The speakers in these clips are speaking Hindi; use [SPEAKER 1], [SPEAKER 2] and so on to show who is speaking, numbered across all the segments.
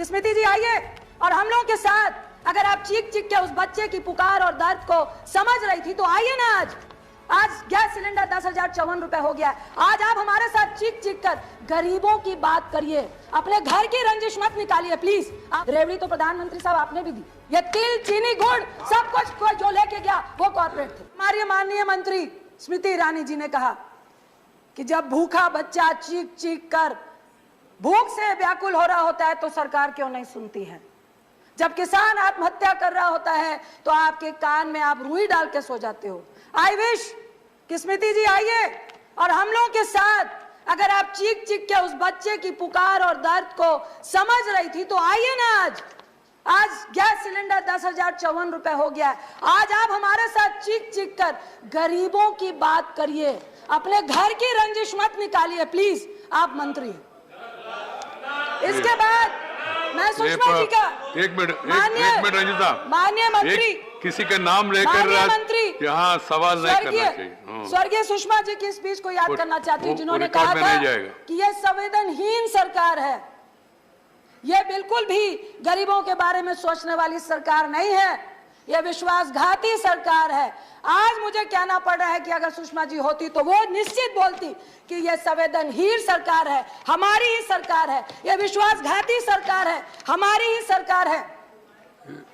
[SPEAKER 1] कि स्मृति जी आइए और हम लोगों के साथ, अगर आप चीख चीख के उस बच्चे की पुकार और दर्द को समझ रही थी तो आइए ना। आज गैस सिलेंडर 10,054 रुपए हो गया। आज आप हमारे साथ चीख चीख कर गरीबों की बात करिए, अपने घर की रंजिश मत निकालिए प्लीज। रेवड़ी तो प्रधानमंत्री साहब आपने भी दी, ये तिल चीनी गुड़ सब कुछ कोई जो लेके गया वो कॉर्पोरेट थे। हमारी माननीय मंत्री स्मृति ईरानी जी ने कहा कि जब भूखा बच्चा चीख चीख कर भूख से व्याकुल हो रहा होता है तो सरकार क्यों नहीं सुनती है। जब किसान आत्महत्या कर रहा होता है तो आपके कान में आप रुई डाल के सो जाते हो। आई विश कि स्मृति जी आइए और हम लोगों के साथ, अगर आप चीख चीख के उस बच्चे की पुकार और दर्द को समझ रही थी तो आइए ना। आज गैस सिलेंडर 10,054 रुपए हो गया। आज आप हमारे साथ चीख चीख कर गरीबों की बात करिए, अपने घर की रंजिश मत निकालिए प्लीज। आप मंत्री हैं। इसके बाद मैं सुषमा जी का
[SPEAKER 2] एक मिनट रंजिता,
[SPEAKER 1] माननीय मंत्री
[SPEAKER 2] किसी के नाम लेकर यहाँ सवाल नहीं करना चाहिए।
[SPEAKER 1] स्वर्गीय सुषमा जी की स्पीच को याद करना चाहती हूँ, जिन्होंने कहा था कि ये संवेदनहीन सरकार है, ये बिल्कुल भी गरीबों के बारे में सोचने वाली सरकार नहीं है, ये विश्वासघाती सरकार है। आज मुझे कहना पड़ रहा है कि अगर सुषमा जी होती तो वो निश्चित बोलती कि ये संवेदनहीन सरकार है, हमारी ही सरकार है, ये विश्वासघाती सरकार है, हमारी ही सरकार है।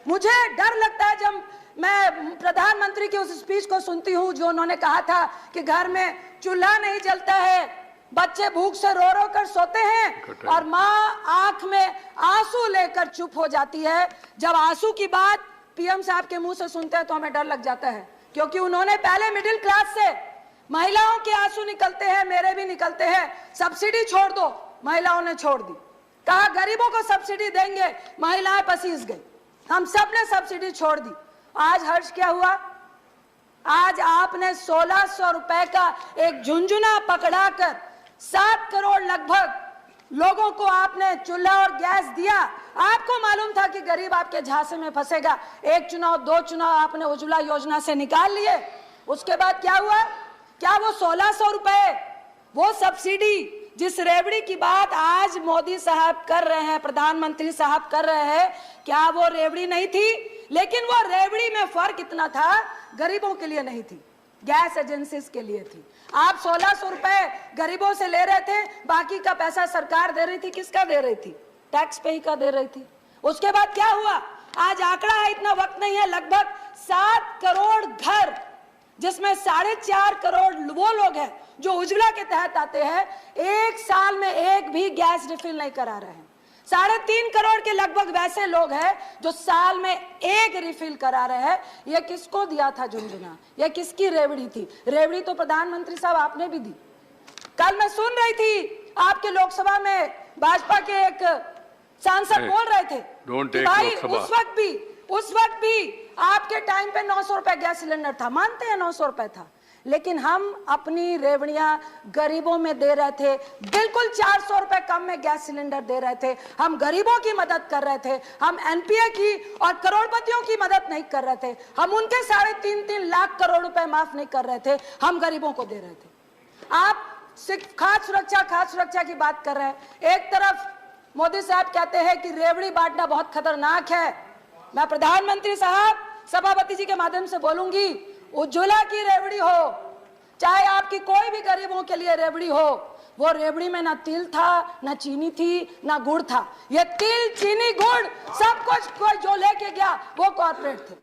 [SPEAKER 1] मुझे डर लगता है जब मैं प्रधानमंत्री की उस स्पीच को सुनती हूँ जो उन्होंने कहा था कि घर में चूल्हा नहीं जलता है, बच्चे भूख से रो रो कर सोते हैं और माँ आंख में आंसू लेकर चुप हो जाती है। जब आंसू की बात पीएम साहब के मुंह से सुनते हैं तो हमें डर लग जाता है, क्योंकि उन्होंने पहले मिडिल क्लास से महिलाओं के आंसू निकलते हैं, मेरे भी निकलते हैं, सब्सिडी छोड़ दो, महिलाओं ने छोड़ दी। कहा गरीबों को सब्सिडी देंगे, महिलाएं पसीज गई, हम सब ने सब्सिडी छोड़ दी। आज हर्ष क्या हुआ? आज आपने 1600 रुपए का एक झुंझुना पकड़ाकर 7 करोड़ लगभग लोगों को आपने चूल्हा और गैस दिया। आपको मालूम था कि गरीब आपके झांसे में फंसेगा। एक चुनाव, 2 चुनाव आपने उज्ज्वला योजना से निकाल लिए। उसके बाद क्या हुआ? क्या वो 1600 रुपए, वो सब्सिडी जिस रेवड़ी की बात आज मोदी साहब कर रहे हैं, प्रधानमंत्री साहब कर रहे हैं, क्या वो रेवड़ी नहीं थी? लेकिन वो रेवड़ी में फर्क इतना था, गरीबों के लिए नहीं थी, गैस एजेंसीज के लिए थी। आप 1600 रुपए गरीबों से ले रहे थे, बाकी का पैसा सरकार दे रही थी। किसका दे रही थी? टैक्स पे ही का दे रही थी। उसके बाद क्या हुआ? आज आंकड़ा है, इतना वक्त नहीं है, लगभग 7 करोड़ घर, जिसमें 4.5 करोड़ वो लोग हैं जो उज्ज्वला के तहत आते हैं, एक साल में एक भी गैस रिफिल नहीं करा रहे हैं। 3.5 करोड़ के लगभग वैसे लोग हैं जो साल में एक रिफिल करा रहे हैं। ये किसको दिया था झुंझुना? ये किसकी रेवड़ी थी? रेवड़ी तो प्रधानमंत्री साहब आपने भी दी। कल मैं सुन रही थी आपके लोकसभा में भाजपा के एक सांसद बोल रहे थे कि भाई उस वक्त भी आपके टाइम पे 900 रुपए गैस सिलेंडर था। मानते हैं 900 रुपए था, लेकिन हम अपनी रेवड़ियां गरीबों में दे रहे थे, बिल्कुल 400 रुपए कम में गैस सिलेंडर दे रहे थे। हम गरीबों की मदद कर रहे थे, हम एनपीए की और करोड़पतियों की मदद नहीं कर रहे थे, हम उनके 3.5 लाख करोड़ रुपए माफ नहीं कर रहे थे, हम गरीबों को दे रहे थे। आप सिर्फ खाद्य सुरक्षा की बात कर रहे हैं। एक तरफ मोदी साहब कहते हैं कि रेवड़ी बांटना बहुत खतरनाक है। मैं प्रधानमंत्री साहब सभापति जी के माध्यम से बोलूंगी, उज्ज्वला की रेवड़ी हो, चाहे आपकी कोई भी गरीबों के लिए रेवड़ी हो, वो रेवड़ी में ना तिल था, ना चीनी थी, ना गुड़ था। ये तिल चीनी गुड़ सब कुछ कोई जो लेके गया वो कॉर्पोरेट थे।